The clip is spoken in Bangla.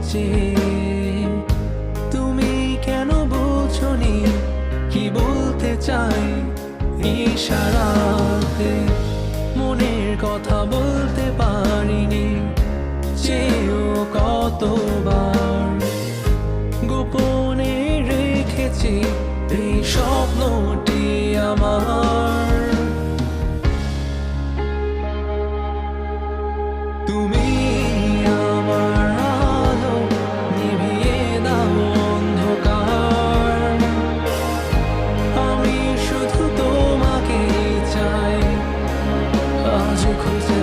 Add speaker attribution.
Speaker 1: চেয়ে তুমি কেন বোঝনি কি বলতে চাই ইশারাতে মনের কথা বলতে পারিনি চেয়েও কতবার গোপনে রেখেছি এই স্বপ্নটি আমার তুমি আমার আলো নিভিয়ে দাও অন্ধকার আমি শুধু তোমাকে চাই আজ খুঁজে